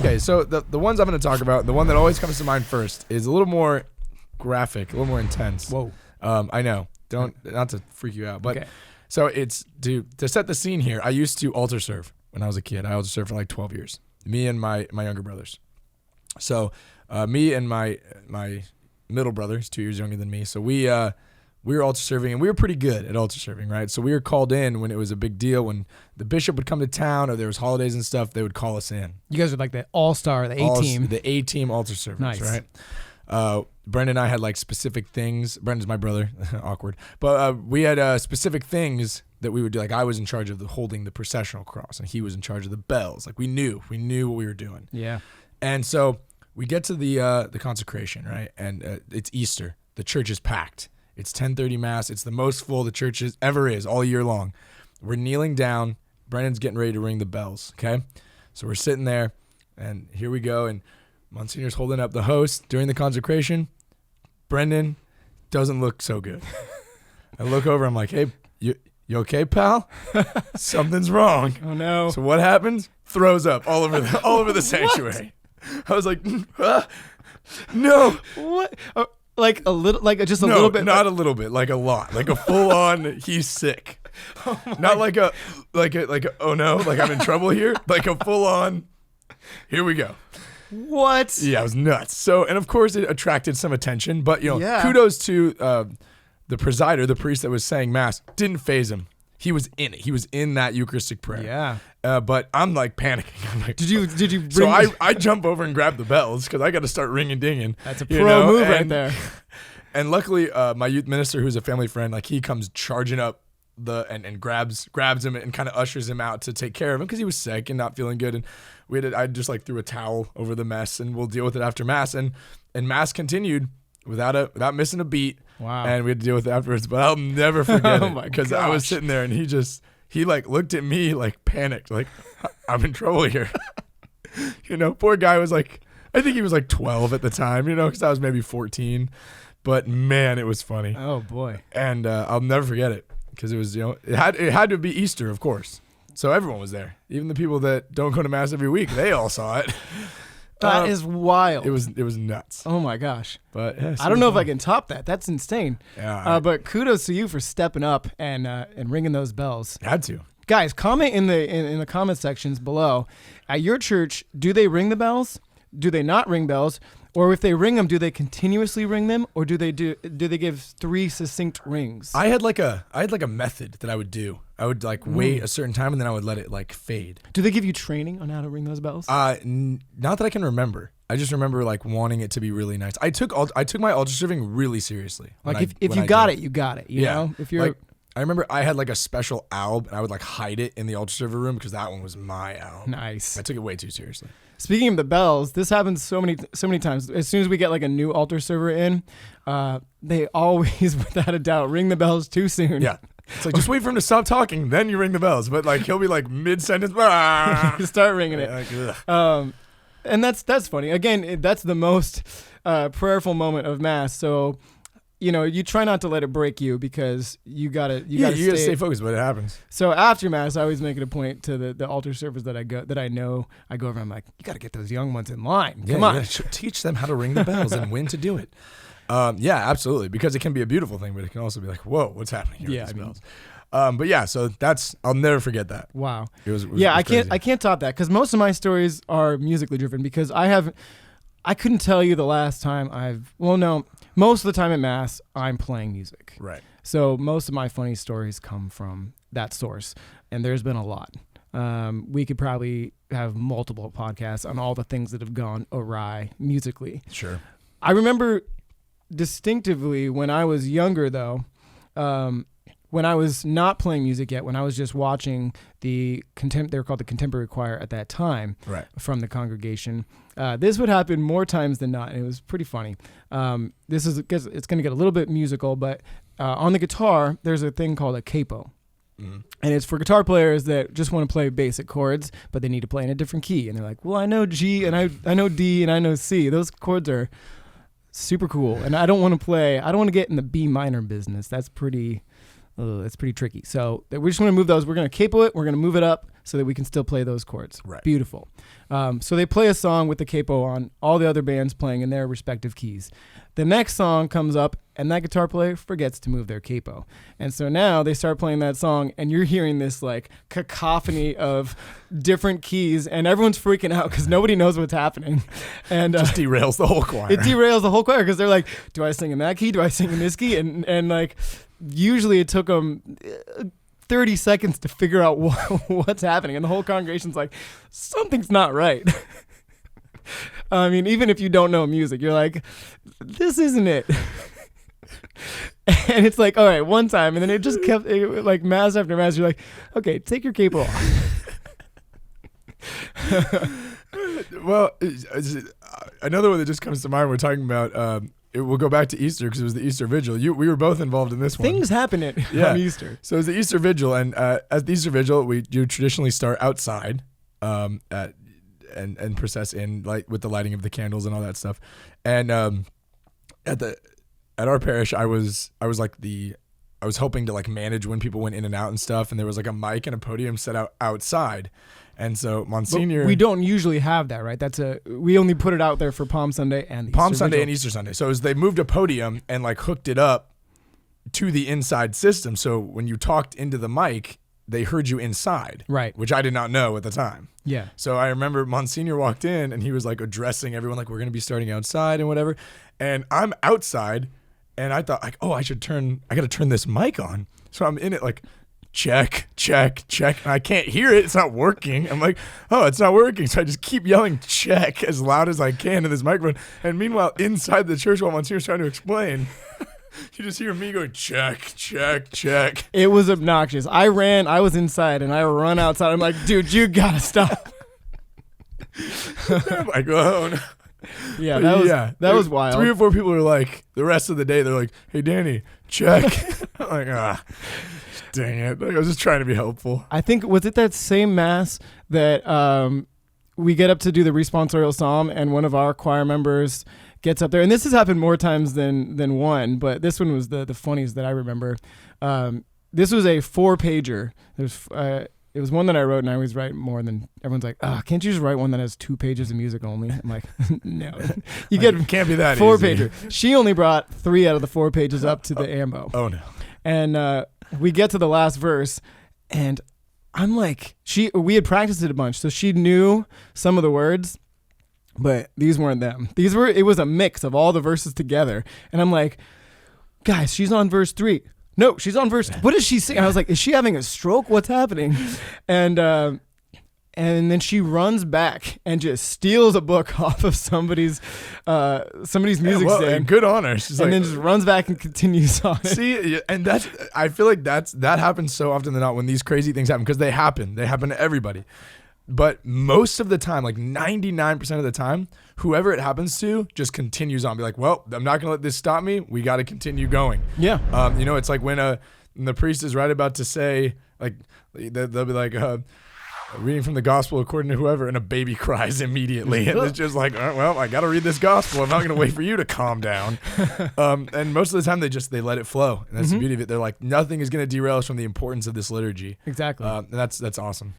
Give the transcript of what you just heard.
okay, so the ones I'm going to talk about, the one that always comes to mind first is a little more graphic, a little more intense. Whoa. I know. Not to freak you out, but Okay. so it's to set the scene here. I used to altar serve when I was a kid. I altar served for like 12 years. Me and my younger brothers. So me and my middle brother, he's 2 years younger than me. So we were altar serving, and we were pretty good at altar serving, right? So we were called in when it was a big deal. When the bishop would come to town or there was holidays and stuff, they would call us in. You guys are like the all-star, the A-team. The A-team altar servers, Nice. right? Brendan and I had like specific things. Brendan's my brother. Awkward. But we had specific things that we would do. Like I was in charge of holding the processional cross, and he was in charge of the bells. Like we knew what we were doing. Yeah. And so we get to the consecration, right? And it's Easter. The church is packed. It's 10:30 Mass. It's the most full the church ever is all year long. We're kneeling down. Brendan's getting ready to ring the bells, okay? So we're sitting there, and here we go. And Monsignor's holding up the host during the consecration. Brendan doesn't look so good. I look over. I'm like, hey, you okay, pal? Something's wrong. Oh, no. So what happens? Throws up all over the sanctuary. I was like, no. What? Like a little, like just a No, little bit. not a little bit, like a lot, like a full on. He's sick. Not like a oh no, like I'm in trouble here. Like a full on. Here we go. What? Yeah, it was nuts. So, and of course, it attracted some attention. But Yeah. kudos to the presider, the priest that was saying mass. Didn't faze him. He was in it. He was in that Eucharistic prayer. Yeah. But I'm like panicking. I'm like, Did you bring? so I jump over and grab the bells because I got to start ringing dinging. That's a pro move right there. And luckily, my youth minister, who's a family friend, like he comes charging up and grabs him and kind of ushers him out to take care of him because he was sick and not feeling good. And I just like threw a towel over the mess, and we'll deal with it after mass. And mass continued without missing a beat. Wow. And we had to deal with it afterwards. But I'll never forget it because I was gosh. sitting there and he like looked at me like panicked, like I'm in trouble here. Poor guy was like, I think he was like 12 at the time, because I was maybe 14. But man, it was funny. Oh boy. And I'll never forget it because it was, it had to be Easter, of course. So everyone was there. Even the people that don't go to mass every week, they all saw it. That is wild. It was nuts. Oh my gosh. But yeah, I don't know if I can top that. That's insane. Yeah. But kudos to you for stepping up and ringing those bells. Had to. Guys, comment in the comment sections below. At your church, do they ring the bells? Do they not ring bells? Or if they ring them, do they continuously ring them, or do they give 3 succinct rings? I had like a method that I would do. I would like wait a certain time and then I would let it like fade. Do they give you training on how to ring those bells? Not that I can remember. I just remember like wanting it to be really nice. I took my altar serving really seriously. Like if you got it, you got it. You know? If you're I remember I had like a special alb and I would like hide it in the altar server room because that one was my alb. Nice. I took it way too seriously. Speaking of the bells, this happens so many times. As soon as we get like a new altar server in, they always, without a doubt, ring the bells too soon. Yeah. It's like, just wait for him to stop talking, then you ring the bells. But like he'll be like mid-sentence. You start ringing it. Like, and that's funny. Again, that's the most prayerful moment of Mass. So, you try not to let it break you because you gotta stay focused, but it happens. So after Mass, I always make it a point to the altar servers that I go over. I'm like, you got to get those young ones in line. Come on, teach them how to ring the bells and when to do it. Yeah, absolutely, because it can be a beautiful thing, but it can also be like, whoa, what's happening here with these bells? But yeah, so I'll never forget that. Wow. It was I crazy. can't top that because most of my stories are musically driven because I couldn't tell you the last time most of the time at Mass, I'm playing music. Right. So most of my funny stories come from that source, and there's been a lot. We could probably have multiple podcasts on all the things that have gone awry musically. Sure. I remember distinctively when I was younger, though, when I was not playing music yet, when I was just watching they were called the contemporary choir at that time, right, from the congregation. This would happen more times than not, and it was pretty funny. It's going to get a little bit musical, but on the guitar, there's a thing called a capo. Mm-hmm. And it's for guitar players that just want to play basic chords, but they need to play in a different key. And they're like, well, I know G, and I know D, and I know C. Those chords are super cool. And I don't want to get in the B minor business. That's pretty it's pretty tricky. So we're just going to move those. We're going to capo it. We're going to move it up so that we can still play those chords. Right. Beautiful. So they play a song with the capo on, all the other bands playing in their respective keys. The next song comes up, and that guitar player forgets to move their capo. And so now they start playing that song, and you're hearing this like cacophony of different keys, and everyone's freaking out because nobody knows what's happening. And Just derails the whole choir. it derails the whole choir because they're like, do I sing in that key? Do I sing in this key? And like, usually it took them 30 seconds to figure out what's happening. And the whole congregation's like, something's not right. I mean, even if you don't know music, you're like, this isn't it. And it's like, all right, one time. And then it just kept, like, mass after mass. You're like, okay, take your capo off. Well, another one that just comes to mind, we're talking about, we'll go back to Easter because it was the Easter Vigil. We were both involved in this one. Things happen on Easter. So it was the Easter Vigil, and at the Easter Vigil, you traditionally start outside and process in with the lighting of the candles and all that stuff. And at our parish, I was hoping to like manage when people went in and out and stuff, and there was like a mic and a podium set out outside. And so Monsignor, but we don't usually have that, right? We only put it out there for Palm Sunday and Palm Sunday and Easter Sunday. So they moved a podium and like hooked it up to the inside system. So when you talked into the mic, they heard you inside, right? Which I did not know at the time. Yeah. So I remember Monsignor walked in and he was like addressing everyone like, we're going to be starting outside and whatever. And I'm outside and I thought like, oh, I got to turn this mic on. So I'm in it like, check, check, check. And I can't hear it. It's not working. I'm like, oh, it's not working. So I just keep yelling check as loud as I can to this microphone. And meanwhile, inside the church while Monsignor's trying to explain, you just hear me going, check, check, check. It was obnoxious. I was inside and I run outside. I'm like, dude, you gotta stop. I'm like, oh no. Yeah, that was wild. 3 or 4 people were like, the rest of the day, they're like, hey, Danny, check. I'm like, dang it. Like, I was just trying to be helpful. I think, was it that same mass that we get up to do the responsorial psalm and one of our choir members gets up there, and this has happened more times than one, but this one was the funniest that I remember. This was a 4-pager. It was one that I wrote, and I always write more than everyone's like, can't you just write one that has 2 pages of music only? I'm like, no, you can't be that 4-pager. She only brought 3 out of the 4 pages up to the ambo. Oh no. And we get to the last verse, and I'm like, we had practiced it a bunch, so she knew some of the words, but these weren't them. It was a mix of all the verses together. And I'm like, guys, she's on verse 3. No, she's on verse. What is she saying? I was like, is she having a stroke? What's happening? And then she runs back and just steals a book off of somebody's music stand. Good on her. She's and then just runs back and continues on it. See, and I feel like that happens so often than not when these crazy things happen, because they happen to everybody. But most of the time, like 99% of the time, whoever it happens to just continues on. Be like, well, I'm not going to let this stop me. We got to continue going. Yeah. It's like when the priest is right about to say, like, they'll be like, reading from the gospel according to whoever, and a baby cries immediately. And it's just like, all right, well, I got to read this gospel. I'm not going to wait for you to calm down. And most of the time they let it flow. And that's the beauty of it. They're like, nothing is going to derail us from the importance of this liturgy. Exactly. And that's awesome.